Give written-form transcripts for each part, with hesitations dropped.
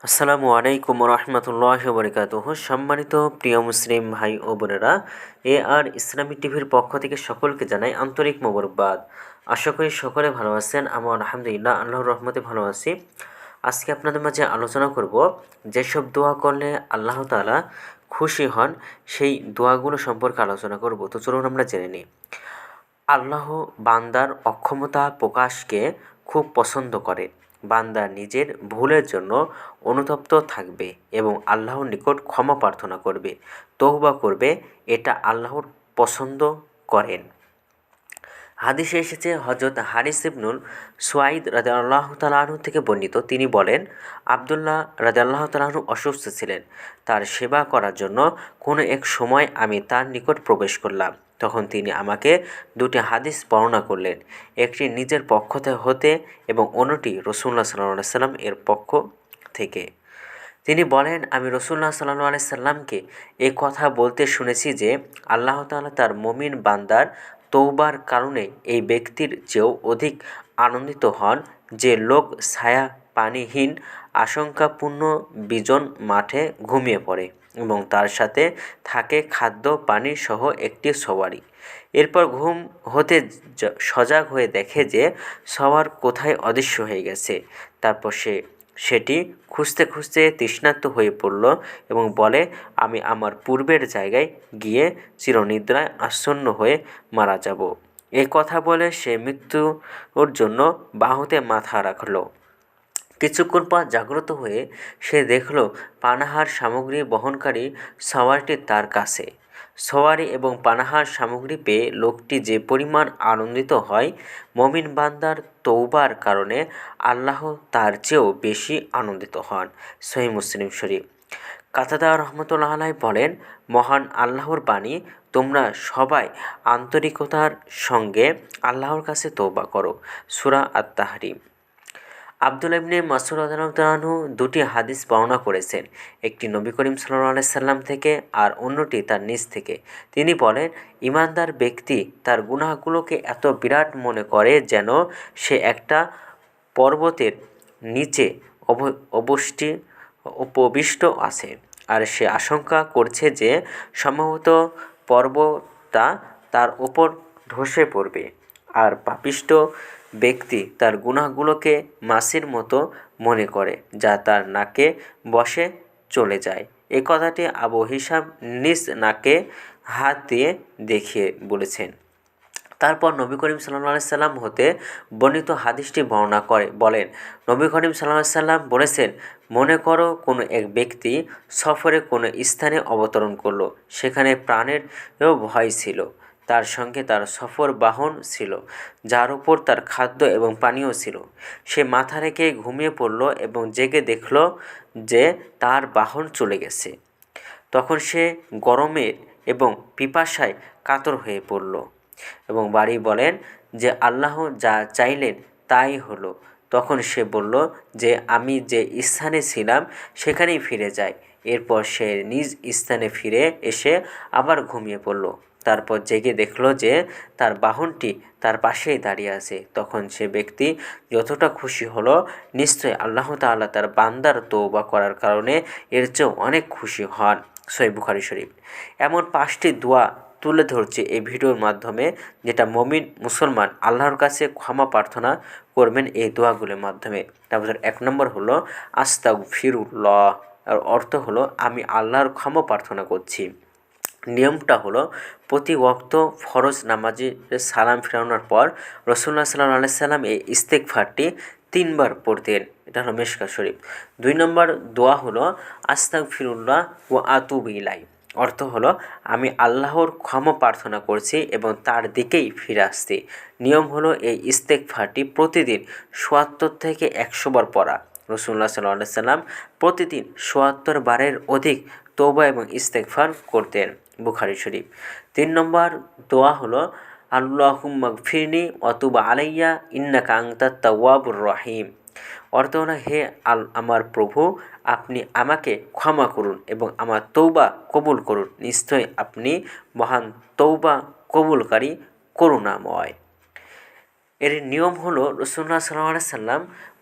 আসসালামু আলাইকুম রহমতুল্লাহ বরকাতুহ। সম্মানিত প্রিয় মুসলিম ভাই ও বোনেরা, আর ইসলামী টিভির পক্ষ থেকে সকলকে জানাই আন্তরিক মোবারকবাদ। আশা করি সকলে ভালো আছেন। আমার আলহামদুলিল্লাহ আল্লাহর রহমতে ভালো আছি। আজকে আপনাদের মাঝে আলোচনা করব যেসব দোয়া করলে আল্লাহ তাআলা খুশি হন, সেই দোয়াগুলো সম্পর্কে আলোচনা করব। তো চলুন আমরা জেনে নিই। আল্লাহ বান্দার অক্ষমতা প্রকাশকে খুব পছন্দ করেন। বান্দা নিজের ভুলের জন্য অনুতপ্ত থাকবে এবং আল্লাহর নিকট ক্ষমা প্রার্থনা করবে, তওবা করবে। এটা আল্লাহর পছন্দ করেন। হাদিসে এসেছে, হজরত হারিস ইবনুল সুয়াইদ রাদিয়াল্লাহু তাআলা আনহু থেকে বর্ণিত, তিনি বলেন, আব্দুল্লাহ রাদিয়াল্লাহু তাআলা আনহু অসুস্থ ছিলেন। তার সেবা করার জন্য কোনো এক সময় আমি তার নিকট প্রবেশ করলাম। তখন তিনি আমাকে দুটি হাদিস বর্ণনা করলেন, একটি নিজের পক্ষ হতে এবং অন্যটি রাসূলুল্লাহ সাল্লাল্লাহু আলাইহি সাল্লাম এর পক্ষ থেকে। তিনি বলেন, আমি রাসূলুল্লাহ সাল্লাল্লাহু আলাইহি সাল্লামকে এ কথা বলতে শুনেছি যে আল্লাহ তাআলা তার মুমিন বান্দার তওবার কারণে এই ব্যক্তির চেয়েও অধিক আনন্দিত হন যে লোক ছায়া পানিহীন আশঙ্কাপূর্ণ বিজন মাঠে ঘুমিয়ে পড়ে এবং তার সাথে থাকে খাদ্য পানি সহ একটি সওয়ারি। এরপর ঘুম হতে সজাগ হয়ে দেখে যে সওয়ার কোথায় অদৃশ্য হয়ে গেছে। তারপর সে সেটি খুঁজতে খুঁজতে তৃষ্ণার্ত হয়ে পড়ল এবং বলে, আমি আমার পূর্বের জায়গায় গিয়ে চিরনিদ্রায় আচ্ছন্ন হয়ে মারা যাব। এই কথা বলে সে মৃত্যুর জন্য বাহুতে মাথা রাখল। কিছুক্ষণ পর জাগ্রত হয়ে সে দেখল পানাহার সামগ্রী বহনকারী সওয়ারটি তার কাছে। সওয়ারি এবং পানাহার সামগ্রী পেয়ে লোকটি যে পরিমাণ আনন্দিত হয়, মমিন বান্দার তওবার কারণে আল্লাহ তার চেয়েও বেশি আনন্দিত হন। সহিহ মুসলিম শরীফ। কাতাদা রহমতুল্লাহ আলাইহি বলেন, মহান আল্লাহর বাণী, তোমরা সবাই আন্তরিকতার সঙ্গে আল্লাহর কাছে তওবা করো। সূরা আত-তাহরিম। আব্দুল্লাহ ইবনে মাসউদ রাদিয়াল্লাহু তাআলা আনহু দুটি হাদিস বর্ণনা করেছেন, একটি নবী করিম সাল্লাল্লাহু আলাইহি সাল্লাম থেকে আর অন্যটি তার নিজ থেকে। তিনি বলেন, ঈমানদার ব্যক্তি তার গুনাহগুলোকে এত বিরাট মনে করে যেন সে একটা পর্বতের নিচে উপবিষ্ট আছে, আর সে আশঙ্কা করছে যে সম্ভবত পর্বতটা তার উপর ধসে পড়বে। আর পাপিষ্ঠ ব্যক্তি তার গুনাহগুলোকে মাছির মতো মনে করে, যা তার নাকে বসে চলে যায়। এই কথাটি আবু হিশাম নিজ নাকে হাত দিয়ে দেখিয়ে বলেছেন। তারপর নবী করিম সাল্লাল্লাহু আলাইহি সাল্লাম হতে বর্ণিত হাদিসটি বর্ণনা করে বলেন, নবী করিম সাল্লাল্লাহু আলাইহি সাল্লাম বলেছেন, মনে করো কোনো এক ব্যক্তি সফরে কোনো স্থানে অবতরণ করলো। সেখানে প্রাণেরও ভয় ছিল। তার সঙ্গে তার সফর বাহন ছিল, যার উপর তার খাদ্য এবং পানীয় ছিল। সে মাথা রেখে ঘুমিয়ে পড়ল এবং জেগে দেখল যে তার বাহন চলে গেছে। তখন সে গরমের এবং পিপাসায় কাতর হয়ে পড়ল এবং বাড়ি বলেন যে আল্লাহ যা চাইলেন তাই হলো। তখন সে বলল যে আমি যে স্থানে ছিলাম সেখানেই ফিরে যাই। এরপর সে নিজ স্থানে ফিরে এসে আবার ঘুমিয়ে পড়ল। তারপর জেগে দেখল যে তার বাহনটি তার পাশেই দাঁড়িয়ে আছে। তখন সে ব্যক্তি যতটা খুশি হলো, নিশ্চয়ই আল্লাহ তাআলা তার বান্দার তওবা করার কারণে এর চেয়েও অনেক খুশি হন। সহিহ বুখারী শরীফ। এমন 5টি দোয়া তুলে ধরছে এই ভিডিওর মাধ্যমে, যেটা মমিন মুসলমান আল্লাহর কাছে ক্ষমা প্রার্থনা করবেন এই দোয়াগুলোর মাধ্যমে। তারপর 1 নম্বর হলো আস্তাগফিরুল্লাহ, আর অর্থ হলো আমি আল্লাহর ক্ষমা প্রার্থনা করছি। নিয়মটা হলো প্রতি ওয়াক্ত ফরজ নামাজে সালাম ফিরানোর পর রাসূলুল্লাহ সাল্লাল্লাহু আলাইহি সাল্লাম এই ইস্তেগফারটি 3 বার পড়তেন। এটা হলো মিশকাত শরীফ। 2 নম্বর দোয়া হলো আস্তাগফিরুল্লাহ ওয়া আতুবু ইলাইহি, অর্থ হলো আমি আল্লাহর ক্ষমা প্রার্থনা করছি এবং তার দিকেই ফিরে আসছি। নিয়ম হলো এই ইস্তেগফারটি প্রতিদিন ৭৭ থেকে ১০০ বার পড়া। রাসূলুল্লাহ সাল্লাল্লাহু আলাইহি সাল্লাম প্রতিদিন ৭৪ বারের অধিক তওবা এবং ইস্তেগফার করতেন। বুখারী শরীফ। 3 নম্বর দোয়া হলো আল্লাহুম্মা গফিরনি ওয়া তুব আলাইয়া ইন্নাকা আনতাত তাওয়াবুর রহিম, অর্থ হলো হে আমার প্রভু, আপনি আমাকে ক্ষমা করুন এবং আমার তওবা কবুল করুন। নিশ্চয়ই আপনি মহান তওবা কবুলকারী, করুণাময়। এর নিয়ম হলো রাসূলুল্লাহ সাল্লাল্লাহু আলাইহি সাল্লাম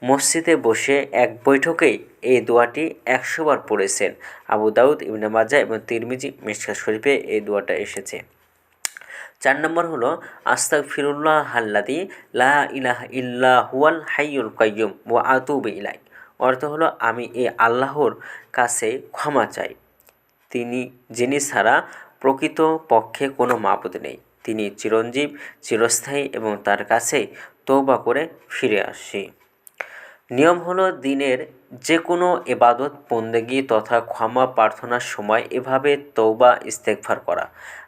মসজিদে বসে এক বৈঠকেই এই দোয়াটি ১০০ বার পড়েছেন। আবু দাউদ, ইবনে মাজাহ এবং তিরমিজি, মিশকাত শরীফে এই দোয়াটা এসেছে। ৪ নম্বর হলো আস্তাগফিরুল্লাহাল্লাযী লা ইলাহা ইল্লা হুয়াল হাইয়ুল কাইয়্যুম ওয়া আতুবু ইলাইহি। অর্থ হলো আমি এই আল্লাহর কাছে ক্ষমা চাই, যিনি ছাড়া প্রকৃত পক্ষে কোনো মাবুদ নেই। তিনি চিরঞ্জীব, চিরস্থায়ী এবং তার কাছেই তওবা করে ফিরে আসি। নিয়ম হলো দিনের যে কোনো ইবাদত বন্দেগী তথা ক্ষমা প্রার্থনার সময় এভাবে তওবা ইস্তেগফার করা।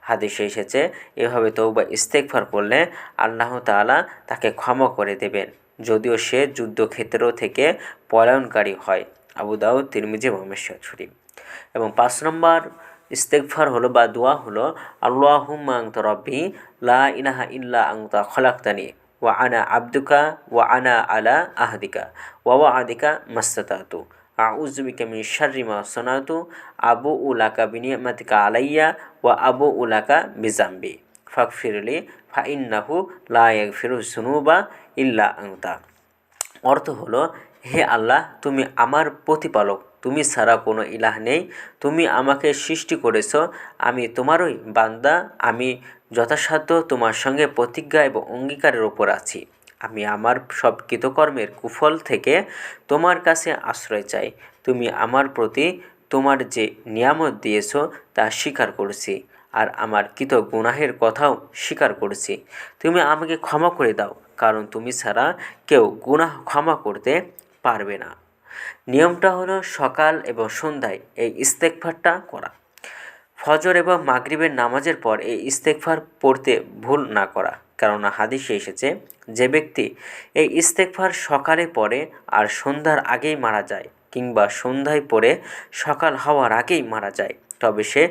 হাদিসে এসেছে এভাবে তওবা ইস্তেগফার করলে আল্লাহ তাআলা তাকে ক্ষমা করে দেবেন, যদিও সে যুদ্ধক্ষেত্র থেকে পলায়নকারী হয়। আবু দাউদ, তিরমিজি এবং মিশকাত শরীফ। এবং ৫ নম্বর ইস্তেগফার হলো বা দোয়া হলো আল্লাহুম্মা আনতা রব্বি লা ইলাহা ইল্লা আনতা খলাকতানি ওয়া আনা আবদুকা ওয়া আনা আলা আহদিকা ওয়া ওয়া'দিকা মাসতাতু আউযু বিকা মিন শাররি মা সানাতু আবুউ লাকা বিনি'মাতিকা আলাইয়া ওয়া আবুউ লাকা বিযামবি ফাগফিরলি ফাইন্নাহু লা ইয়াগফিরুয যুনুবা ইল্লা আনতা। অর্থ হলো, হে আল্লাহ, তুমি আমার প্রতিপালক, তুমি ছাড়া কোনো ইলাহ নেই, তুমি আমাকে সৃষ্টি করেছ, আমি তোমারই বান্দা, আমি যথাসাধ্য তোমার সঙ্গে প্রতিজ্ঞা এবং অঙ্গীকারের ওপর আছি। আমি আমার সব কৃতকর্মের কুফল থেকে তোমার কাছে আশ্রয় চাই। তুমি আমার প্রতি তোমার যে নিয়ামত দিয়েছ তা স্বীকার করেছি, আর আমার কৃত গুনাহের কথাও স্বীকার করেছি। তুমি আমাকে ক্ষমা করে দাও, কারণ তুমি ছাড়া কেউ গুনাহ ক্ষমা করতে পারবে না। নিয়মটা হলো সকাল এবং সন্ধ্যায় এই ইস্তেগফারটা করা। ফজর এবং মাগরিবের নামাজের পর এই ইস্তেগফার পড়তে ভুল না করা, কেননা হাদিসে এসেছে যে ব্যক্তি এই ইস্তেগফার সকালে পড়ে আর সন্ধ্যার আগেই মারা যায়, কিংবা সন্ধ্যায় পড়ে সকাল হওয়ার আগেই মারা যায়, তবে সে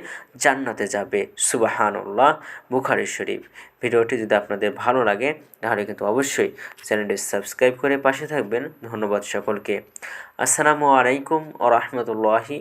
জান্নাতে যাবে। সুবহানাল্লাহ। বুখারী শরীফ। ভিডিওটি যদি আপনাদের ভালো লাগে তাহলে কিন্তু অবশ্যই চ্যানেলটি সাবস্ক্রাইব করে পাশে থাকবেন। ধন্যবাদ সকলকে। আসসালামু আলাইকুম ওয়া রাহমাতুল্লাহি।